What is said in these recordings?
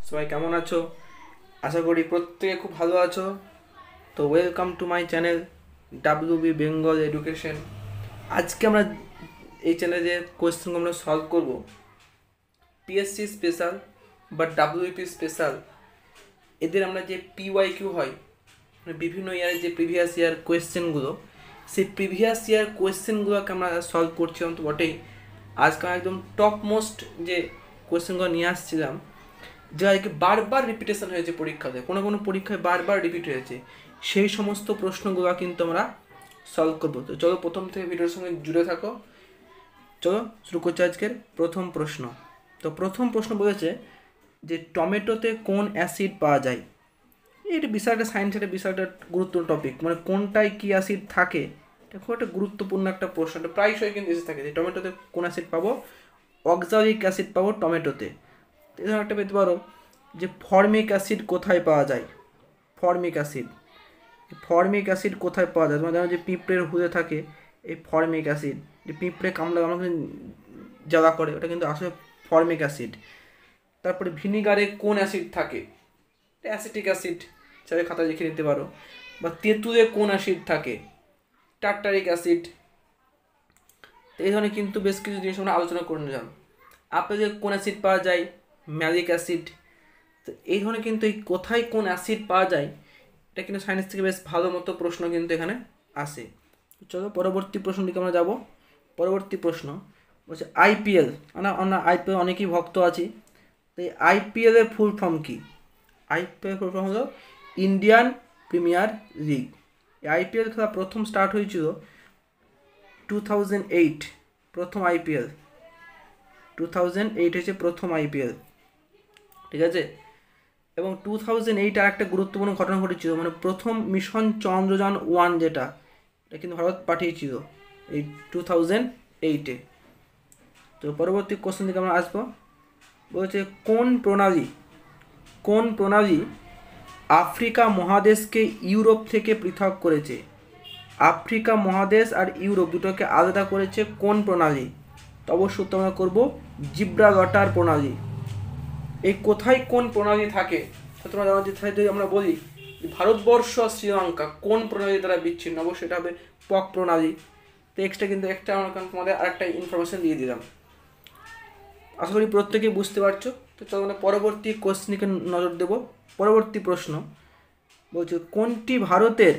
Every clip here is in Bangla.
সবাই কেমন আছো? আশা করি প্রত্যেকে খুব ভালো আছো। তো welcome to my channel WB Bengal education. আজকে আমরা এই চ্যানেলে যে কোয়েশ্চেনগুলো আমরা সলভ করব, পিএসসি স্পেশাল বা ডাব্লিউপি স্পেশাল, এদের আমরা যে পিওয়াইকিউ হয়, মানে বিভিন্ন ইয়ারের যে প্রিভিয়াস ইয়ার কোয়েশ্চেনগুলো, সেই প্রিভিয়াস ইয়ার কোয়েশ্চেনগুলোকে আমরা সলভ করছিলাম। তো বটেই আজকে আমি একদম টপ মোস্ট যে কোয়েশ্চেনগুলো নিয়ে আসছিলাম, যা আর কি বারবার রিপিটেশন হয়েছে পরীক্ষাতে, কোনো কোনো পরীক্ষায় বারবার রিপিট হয়েছে, সেই সমস্ত প্রশ্নগুলো কিন্তু আমরা সলভ করবো। তো চলো প্রথম থেকে ভিডিওর সঙ্গে জুড়ে থাকো। চলো শুরু করছি আজকের প্রথম প্রশ্ন। তো প্রথম প্রশ্ন বলেছে যে টমেটোতে কোন অ্যাসিড পাওয়া যায়। এটা বিষয়টা সায়েন্সের বিষয়টা গুরুত্বপূর্ণ টপিক, মানে কোনটায় কী অ্যাসিড থাকে, এটা খুব একটা গুরুত্বপূর্ণ একটা প্রশ্ন। এটা প্রায়শই কিন্তু এসে থাকে যে টমেটোতে কোন অ্যাসিড পাবো, অক্সালিক অ্যাসিড পাবো টমেটোতে। এরকম একটা পেতে পারো যে ফর্মিক অ্যাসিড কোথায় পাওয়া যায়। ফর্মিক অ্যাসিড, ফর্মিক অ্যাসিড কোথায় পাওয়া যায়? তোমরা জানো যে পিঁপড়ের হুদে থাকে এই ফর্মিক অ্যাসিড, যে পিঁপড়ে কামড়ে আমাকে জ্বালা করে, ওটা কিন্তু আসলে ফর্মিক অ্যাসিড। তারপরে ভিনিগারে কোন অ্যাসিড থাকে? অ্যাসিটিক অ্যাসিড, চাইলে খাতায় লিখে নিতে পারো। বা তেঁতুলে কোন অ্যাসিড থাকে? Tartaric acid. তো এই ধরনের কিন্তু বেশ কিছু জিনিস আমরা আলোচনা করে নিলাম। আপেলে কোন অ্যাসিড পাওয়া যায়? Malic acid. তো এই ধরনের কিন্তু এই কোথায় কোন অ্যাসিড পাওয়া যায়, এটা কিন্তু সায়েন্স থেকে বেশ ভালো মতো প্রশ্ন কিন্তু এখানে আসে। চলো পরবর্তী প্রশ্ন দিকে আমরা যাব। পরবর্তী প্রশ্ন বলছে আইপিএল, আমরা আইপিএল অনেকেই ভক্ত আছি, তো এই আইপিএলের ফুল ফর্ম কী? আইপিএল ফুল ফর্ম হলো ইন্ডিয়ান প্রিমিয়ার লিগ। এই আইপিএল খেলা প্রথম স্টার্ট হয়েছিল 2008, প্রথম আইপিএল 2008 হয়েছে প্রথম আইপিএল, ঠিক আছে। এবং 2008 আর একটা গুরুত্বপূর্ণ ঘটনা ঘটেছিল, মানে প্রথম মিশন চন্দ্রযান 1 যেটা, এটা কিন্তু ভারত পাঠিয়েছিল এই 2008-এ। তো পরবর্তী কোশ্চেন দিকে আমরা আসবো। বলছে কোন প্রণালী আফ্রিকা মহাদেশকে ইউরোপ থেকে পৃথক করেছে? আফ্রিকা মহাদেশ আর ইউরোপ দুটোকে আলাদা করেছে কোন প্রণালী? তো অবশ্যই উত্তর আমরা করবো জিব্রালটার প্রণালী। এই কোথায় কোন প্রণালী থাকে? তোমরা জানো যে যদি আমরা বলি ভারতবর্ষ আর শ্রীলঙ্কা কোন প্রণালী দ্বারা বিচ্ছিন্ন, অবশ্যই এটা হবে পক প্রণালী। তো এক্সট্রা কিন্তু একটা আমরা তোমাদের আরেকটা ইনফরমেশন দিয়ে দিলাম। আশা করি প্রত্যেকেই বুঝতে পারছো। তো চলো আমরা পরবর্তী কোশ্চেনকে নজর দেব। পরবর্তী প্রশ্ন বলছে কোনটি ভারতের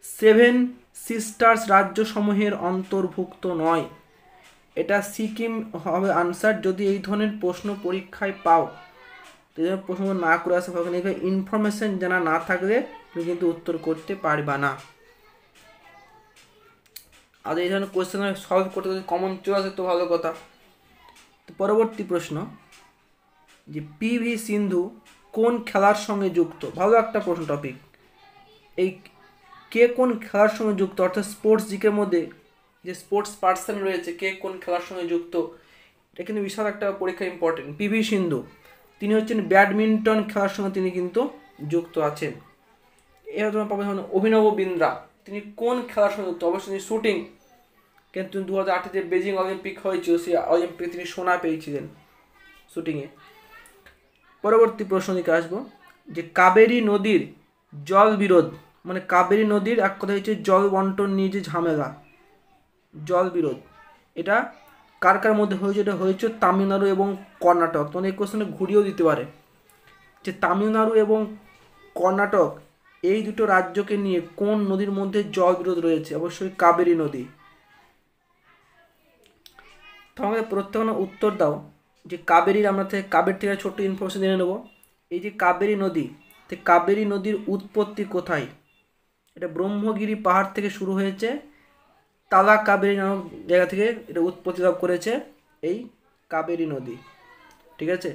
7 সিস্টার্স রাজ্যসমূহের অন্তর্ভুক্ত নয়? এটা সিকিম হবে আনসার। যদি এই ধরনের প্রশ্ন পরীক্ষায় পাও, তো এই প্রশ্ন না করে আসা ভালো, ইনফরমেশন জানা না থাকলে তুমি কিন্তু উত্তর করতে পারবা না। আর এই ধরনের কোয়েশ্চেন সলভ করতে যদি কমন চলে আসে তো ভালো কথা। তো পরবর্তী প্রশ্ন যে পিভি সিন্ধু কোন খেলার সঙ্গে যুক্ত? ভালো একটা প্রশ্ন টপিক। এই কে কোন খেলার সঙ্গে যুক্ত, অর্থাৎ স্পোর্টস জিকের মধ্যে যে স্পোর্টস পার্সন রয়েছে, কে কোন খেলার সঙ্গে যুক্ত, এটা কিন্তু বিশাল একটা পরীক্ষা ইম্পর্টেন্ট। পিভি সিন্ধু তিনি হচ্ছেন ব্যাডমিন্টন খেলার সঙ্গে তিনি কিন্তু যুক্ত আছেন। এবার তোমার পাবে অভিনব বিন্দ্রা, তিনি কোন খেলার সঙ্গে যুক্ত? অবশ্যই তিনি শুটিং, কিন্তু 2008 যে বেজিং অলিম্পিক হয়েছিল সেই অলিম্পিকে তিনি সোনা পেয়েছিলেন শুটিংয়ে। পরবর্তী প্রশ্ন দিকে আসবো যে কাবেরী নদীর জল বিরোধ, মানে কাবেরী নদীর এক কথা হচ্ছে জল বন্টন নিয়ে যে ঝামেলা, জল বিরোধ, এটা কার কার মধ্যে হয়েছে? এটা হয়েছে তামিলনাড়ু এবং কর্ণাটক। তোমাদের এই কোশ্চেনে ঘুরিয়েও দিতে পারে যে তামিলনাড়ু এবং কর্ণাটক এই দুটো রাজ্যকে নিয়ে কোন নদীর মধ্যে জল বিরোধ রয়েছে? অবশ্যই কাবেরী নদী। তো আমাদের প্রত্যেক উত্তর দাও যে কাবেরীর, আমরা থেকে কাবেরী থেকে ছোট্ট ইনফরমেশন জেনে নেব। এই যে কাবেরী নদী, তো কাবেরী নদীর উৎপত্তি কোথায়? এটা ব্রহ্মগিরি পাহাড় থেকে শুরু হয়েছে, তালা কাবেরী নামক জায়গা থেকে এটা উৎপত্তি লাভ করেছে এই কাবেরী নদী, ঠিক আছে।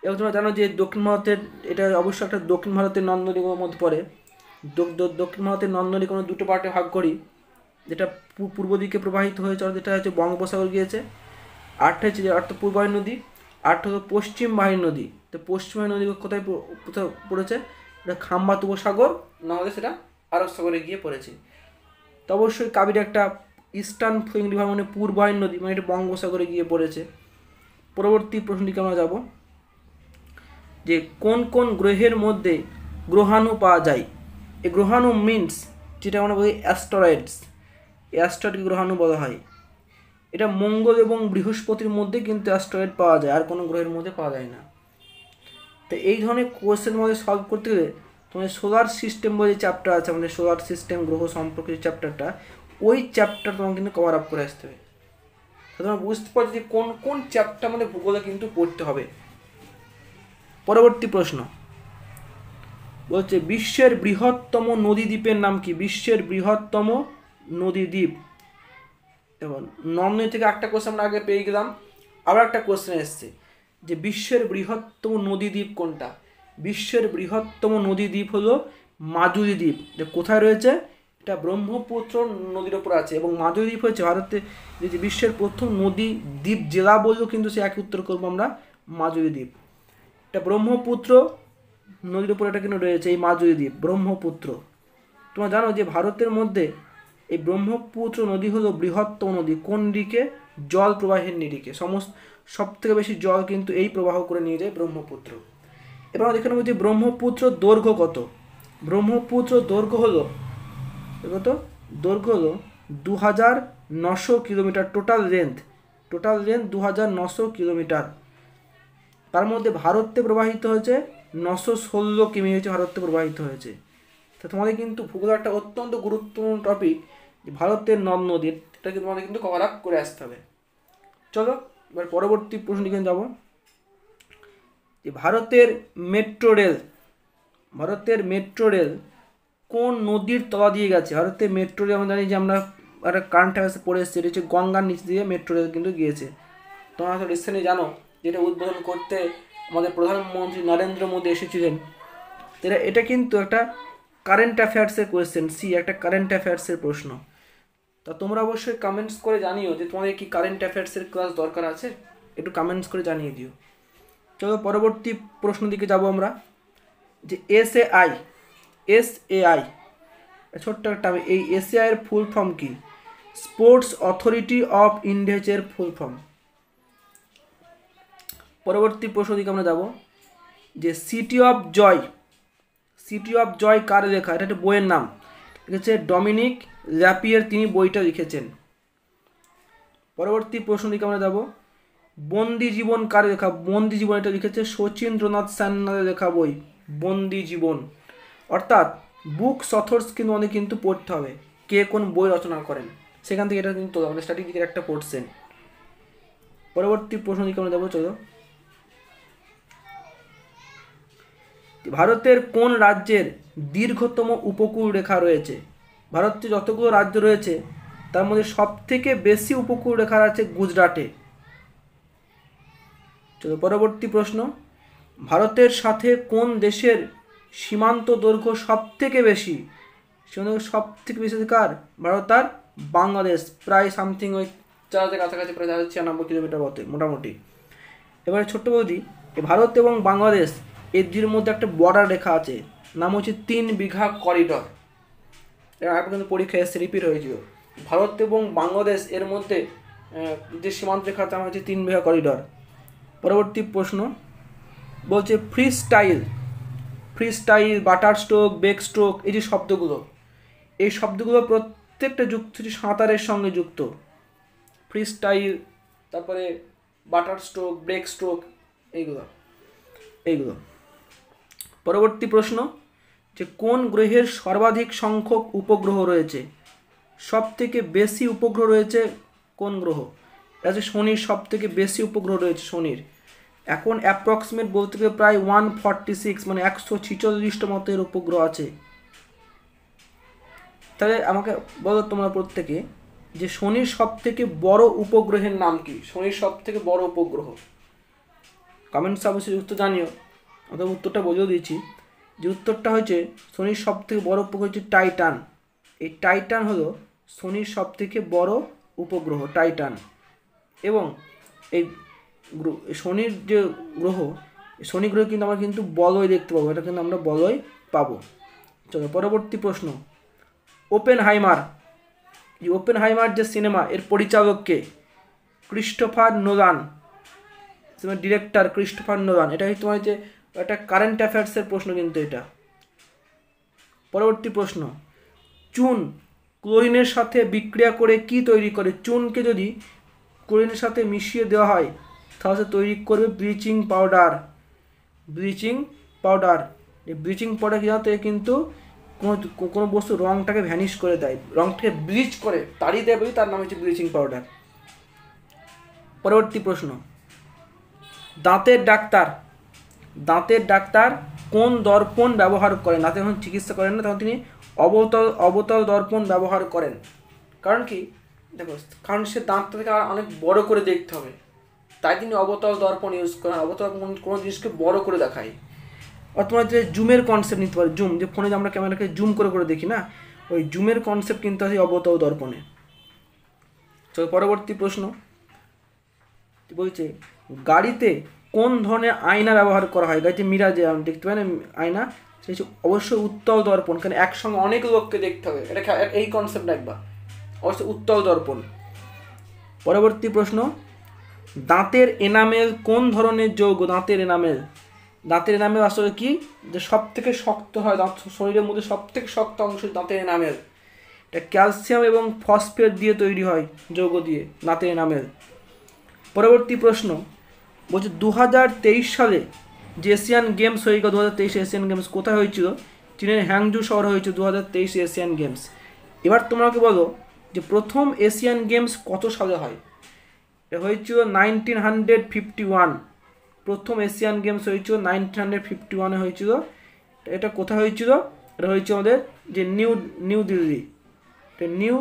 এবং তোমরা জানো যে দক্ষিণ ভারতের, এটা অবশ্যই একটা দক্ষিণ ভারতের নন্দনিগমের মধ্যে পড়ে। দক্ষিণ ভারতের নন্দনিগম দুটো পার্টে ভাগ করি, যেটা পূর্ব দিকে প্রবাহিত হয়েছে, যেটা হচ্ছে বঙ্গোপসাগর গিয়েছে, আরেকটা হচ্ছে যে অর্থাৎ পূর্ব বাহিনী নদী, আরেকটা হলো পশ্চিম বাহিনী নদী। তো পশ্চিম বাহিনী নদী কোথায় পড়েছে? এটা খাম্বাত উপসাগর, নাহলে সেটা আরব সাগরে গিয়ে পড়েছে। তো অবশ্যই কাবেরী একটা ইস্টার্ন ফ্লোয়িং রিভার, মানে পূর্ব বাহিনী নদী, মানে এটা বঙ্গোপসাগরে গিয়ে পড়েছে। পরবর্তী প্রশ্নটিকে আমরা যাব। যে কোন কোন গ্রহের মধ্যে গ্রহাণু পাওয়া যায়। এই গ্রহাণু মিনস যেটা আমরা বলি অ্যাস্টেরয়েডস, অ্যাস্টেরয়েড গ্রহাণু বলা হয়। এটা মঙ্গল এবং বৃহস্পতির মধ্যে কিন্তু অ্যাস্টেরয়েড পাওয়া যায়, আর কোনো গ্রহের মধ্যে পাওয়া যায় না। তো এই ধরনের কোয়েশ্চেন মধ্যে সলভ করতে গেলে তোমাদের সোলার সিস্টেম বলে যে চ্যাপ্টার আছে, আমাদের সোলার সিস্টেম গ্রহ সম্পর্কে যে চ্যাপ্টারটা, ওই চ্যাপ্টার তোমাকে কিন্তু কভার আপ করে আসতে হবে। তো তোমরা বুঝতে পারছো যে কোন কোন চ্যাপ্টার আমাদের ভূগোলে কিন্তু পড়তে হবে। পরবর্তী প্রশ্ন বলছে বিশ্বের বৃহত্তম নদীদ্বীপের নাম কি? বিশ্বের বৃহত্তম নদীদ্বীপ। এবং নর্মাল থেকে একটা কোশ্চেন আমরা আগে পেয়ে গেলাম, আবার একটা কোশ্চেন এসছে যে বিশ্বের বৃহত্তম নদীদ্বীপ কোনটা? বিশ্বের বৃহত্তম নদীদ্বীপ হলো মাজুলি দ্বীপ। যে কোথায় রয়েছে? এটা ব্রহ্মপুত্র নদীর ওপর আছে, এবং মাজুলি দ্বীপ হচ্ছে ভারতে যে বিশ্বের প্রথম নদী দ্বীপ জেলা বললেও কিন্তু সে একই উত্তর করবো আমরা, মাজুলি দ্বীপ। এটা ব্রহ্মপুত্র নদীর উপর এটা কিন্তু রয়েছে, এই মাজুলি দ্বীপ ব্রহ্মপুত্র। তোমরা জানো যে ভারতের মধ্যে এই ব্রহ্মপুত্র নদী হলো বৃহত্তম নদী। কোন দিকে? জল প্রবাহের নিরিখে সব থেকে বেশি জল কিন্তু এই প্রবাহ করে নিয়ে যায় ব্রহ্মপুত্র। এবার দেখে নেব যে ব্রহ্মপুত্র দৈর্ঘ্য কত। ব্রহ্মপুত্র দৈর্ঘ্য হলো কত? দৈর্ঘ্য হলো 2900 কিলোমিটার। Total length 2900 kilometre. তার মধ্যে ভারতে প্রবাহিত হয়েছে 916 কিমি হয়েছে, ভারতে প্রবাহিত হয়েছে। তো তোমাদের কিন্তু ভূগোল একটা অত্যন্ত গুরুত্বপূর্ণ টপিক, যে ভারতের নদ নদী, এটাকে তোমাদের কিন্তু কভার আপ করে আসতে হবে। চলো এবার পরবর্তী প্রশ্নটিকে যাব, যে ভারতের মেট্রো রেল কোন নদীর তলা দিয়ে গেছে? ভারতের মেট্রো রেল আমরা জানি যে আমরা একটা কারেন্ট অ্যাফেয়ার্সে পড়ে এসেছি, এটা হচ্ছে গঙ্গার নিচ দিয়ে মেট্রো রেল কিন্তু গিয়েছে। তোমরা হয়তো রিসেন্টলি জানো যেটা উদ্বোধন করতে আমাদের প্রধানমন্ত্রী নরেন্দ্র মোদী এসেছিলেন। এটা কিন্তু একটা কারেন্ট অ্যাফেয়ার্সের কোয়েশ্চেন, একটা কারেন্ট অ্যাফেয়ার্সের প্রশ্ন। তা তোমরা অবশ্যই কমেন্টস করে জানিও যে তোমাদের কি কারেন্ট অ্যাফেয়ার্সের ক্লাস দরকার আছে, একটু কমেন্টস করে জানিয়ে দিও। চলো পরবর্তী প্রশ্ন দিকে যাব আমরা, যে এসএআই ছোট্ট একটা, এই এসএআই এর ফুল ফর্ম কি? Sports authority of India full form. পরবর্তী প্রশ্ন দিকে আমরা যাব, যে সিটি অফ জয় কার লেখা? এটা একটা বইয়ের নাম, লিখেছে ডমিনিক ল্যাপিয়ার, তিনি বইটা লিখেছেন। পরবর্তী প্রশ্ন দিকে আমরা যাব, বন্দি জীবন কার লেখা? বন্দি জীবন এটা লিখেছে শচীন্দ্রনাথ সান্যালের লেখা বই বন্দি জীবন। অর্থাৎ বুকস অথর্স কিন্তু অনেক কিন্তু পড়তে হবে, কে কোন বই রচনা করেন, সেখান থেকে এটা কিন্তু আমাদের স্ট্যাটিস্টিকের একটা পোর্শন। পরবর্তী প্রশ্ন দিকে আমরা যাবো। চলো, ভারতের কোন রাজ্যের দীর্ঘতম উপকূল রেখা রয়েছে? ভারতে যতগুলো রাজ্য রয়েছে তার মধ্যে সব থেকে বেশি উপকূল রেখা আছে গুজরাটে। চলো পরবর্তী প্রশ্ন, ভারতের সাথে কোন দেশের সীমান্ত দৈর্ঘ্য সব থেকে বেশি? সব থেকে বেশি কার? ভারত আর বাংলাদেশ, প্রায় সামথিং ওই 4,000 কাছাকাছি, প্রায় 96 কিলোমিটার মতো মোটামুটি। এবারে ছোট্ট বৌদি, ভারত এবং বাংলাদেশ এর দুইয়ের মধ্যে একটা বর্ডার রেখা আছে, নাম হচ্ছে 3 বিঘা করিডর। এর আগে কিন্তু পরীক্ষায় এসে রিপিট হয়েছিল। ভারত এবং বাংলাদেশ এর মধ্যে যে সীমান্ত রেখা আছে, নাম হচ্ছে 3 বিঘা করিডর। পরবর্তী প্রশ্ন বলছে freestyle, butter stroke, backstroke, এই যে এই শব্দগুলো প্রত্যেকটা যুক্ত হচ্ছে সাঁতারের সঙ্গে যুক্ত। ফ্রি স্টাইল, তারপরে বাটার স্ট্রোক, ব্রেক স্ট্রোক, এইগুলো। পরবর্তী প্রশ্ন, যে কোন গ্রহের সর্বাধিক সংখ্যক উপগ্রহ রয়েছে? সব থেকে বেশি উপগ্রহ রয়েছে কোন গ্রহ? এটা হচ্ছে শনির, সব থেকে বেশি উপগ্রহ রয়েছে শনির। এখন অ্যাপ্রক্সিমেট বলতে গেলে প্রায় 146, মানে 146টা মতো এর উপগ্রহ আছে। তাহলে আমাকে বলো তোমরা প্রত্যেকে, যে শনির সব থেকে বড় উপগ্রহের নাম কি? শনির সব থেকে বড় উপগ্রহ কমেন্টস অবশ্যই উত্তর জানিও। আমরা উত্তরটা বলেও দিয়েছি, যে উত্তরটা হচ্ছে শনির সব থেকে বড় উপগ্রহ হচ্ছে টাইটান। এই টাইটান হলো শনির সব থেকে বড় উপগ্রহ, টাইটান। এবং এই শনির যে গ্রহ, শনি গ্রহ কিন্তু আমরা কিন্তু বলয় দেখতে পাবো, এটা কিন্তু আমরা বলয় পাবো। চলো পরবর্তী প্রশ্ন, ওপেনহাইমার যে সিনেমা, এর পরিচালককে? Christopher Nolan, director Christopher Nolan. এটা তোমার যে এটা কারেন্ট অ্যাফেয়ার্সের প্রশ্ন কিন্তু এটা। পরবর্তী প্রশ্ন, চুন ক্লোরিনের সাথে বিক্রিয়া করে কি তৈরি করে? চুনকে যদি ক্লোরিনের সাথে মিশিয়ে দেওয়া হয় তাহলে তৈরি করবে ব্লিচিং পাউডার। ব্লিচিং পাউডার, এই ব্লিচিং পাউডার কী জানতে কিন্তু কোনো বস্তু রঙটাকে ভ্যানিশ করে দেয়, রঙটাকে ব্লিচ করে তাড়িয়ে দেয় বলে তার নাম হচ্ছে ব্লিচিং পাউডার। পরবর্তী প্রশ্ন, দাঁতের ডাক্তার কোন দর্পণ ব্যবহার করেন? দাঁতের যখন চিকিৎসা করেন না তখন তিনি অবতল দর্পণ ব্যবহার করেন। কারণ কি দেখো, কারণ সে দাঁতটাকে অনেক বড় করে দেখতে হবে, তাই তিনি অবতল দর্পণ ইউজ করেন। অবতল কোনো জিনিসকে বড় করে দেখায়। অথবা যে জুমের কনসেপ্ট নিতে পারে, জুম যে ফোনে যে আমরা ক্যামেরাকে জুম করে করে দেখি না, ওই জুমের কনসেপ্ট কিন্তু আছে অবতল দর্পণে। তো পরবর্তী প্রশ্ন বলছে, গাড়িতে কোন ধরনের আয়না ব্যবহার করা হয়? গাড়িতে মিরার যে দেখতে পাই না আয়না, সেই অবশ্যই উত্তল দর্পণ, কারণ একসঙ্গে অনেক লোককে দেখতে হবে, এটা এই কনসেপ্ট একবার অবশ্যই উত্তল দর্পণ। পরবর্তী প্রশ্ন, দাঁতের এনামেল কোন ধরনের যৌগ? দাঁতের এনামেল আসলে কি, যে সব থেকে শক্ত হয়, দাঁত শরীরের মধ্যে সব থেকে শক্ত অংশ দাঁতের এনামেল। এটা ক্যালসিয়াম এবং ফসফেট দিয়ে তৈরি হয়, যৌগ দিয়ে দাঁতের এনামেল। পরবর্তী প্রশ্ন বলছে 2023 সালে যে এশিয়ান গেমস হয়ে গেল, 2023 এশিয়ান গেমস কোথায় হয়েছিল? চীনের হ্যাংজু শহরে হয়েছিল 2023 এশিয়ান গেমস। এবার তোমরাকে বলো যে প্রথম এশিয়ান গেমস কত সালে হয়? এটা হয়েছিল 1951। প্রথম এশিয়ান গেমস হয়েছিল 1951 হয়েছিল। এটা কোথায় হয়েছিল? এটা হয়েছিল আমাদের যে নিউ দিল্লি, এটা নিউ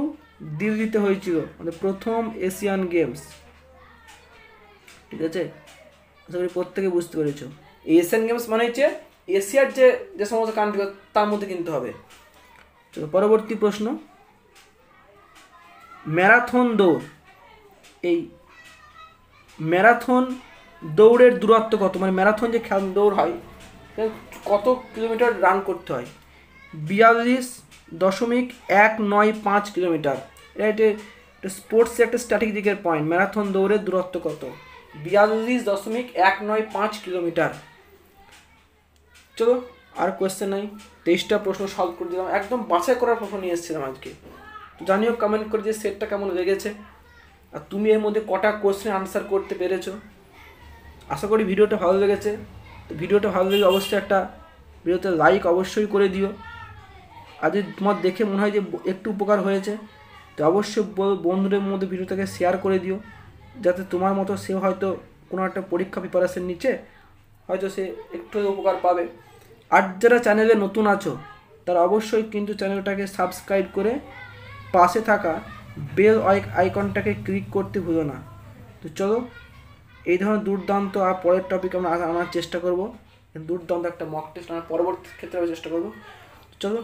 দিল্লিতে হয়েছিল আমাদের প্রথম এশিয়ান গেমস। ঠিক আছে, আশা করি প্রত্যেকে বুঝতে পেরেছ। এই এশিয়ান গেমস মানে হচ্ছে এশিয়ার যে সমস্ত কান্ট্রি তার মধ্যে কিন্তু হবে। চলো পরবর্তী প্রশ্ন, ম্যারাথন দৌড়, এই ম্যারাথন দৌড়ের দূরত্ব কত? মানে ম্যারাথন যে দৌড় হয় কত কিলোমিটার রান করতে হয়? 42.195 কিলোমিটার। এটা স্পোর্টসের একটা স্ট্র্যাটেজিকের পয়েন্ট। ম্যারাথন দৌড়ের দূরত্ব কত? 42.195 কিলোমিটার। চলো আর কোয়েশ্চেন নাই, 23টা প্রশ্ন সলভ করে দিলাম, একদম বাছাই করার প্রশ্ন নিয়ে এসেছিলাম আজকে। তো জানিও কমেন্ট করে যে সেটটা কেমন লেগেছে, আর তুমি এর মধ্যে কটা কোয়েশ্চেন আনসার করতে পেরেছো। আশা করি ভিডিওটা ভালো লেগেছে। তো ভিডিওটা ভালো লেগে অবশ্যই একটা ভিডিওতে লাইক অবশ্যই করে দিও। আর যদি তোমার দেখে মনে হয় যে একটু উপকার হয়েছে তো অবশ্যই বন্ধুদের মধ্যে ভিডিওটাকে শেয়ার করে দিও, যাতে তোমার মতো সে হয়তো কোনো একটা পরীক্ষা প্রিপারেশন নিচ্ছে, হয়তো সে একটু উপকার পাবে। আর যারা চ্যানেলে নতুন আছো তারা অবশ্যই কিন্তু চ্যানেলটাকে সাবস্ক্রাইব করে পাশে থাকা বেল আইকনটাকে ক্লিক করতে ভুলো না। তো চলো এই ধরনের দুর্দান্ত আর পরের টপিক আমরা আনার চেষ্টা করব। দুর্দান্ত একটা মক টেস্ট আমরা পরবর্তী ক্ষেত্রে আমরা চেষ্টা করব। চলো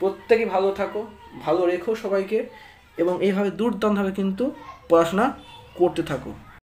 প্রত্যেকেই ভালো থাকো, ভালো রেখো সবাইকে, এবং এইভাবে দুর্দান্তভাবে কিন্তু পড়াশোনা করতে থাকো।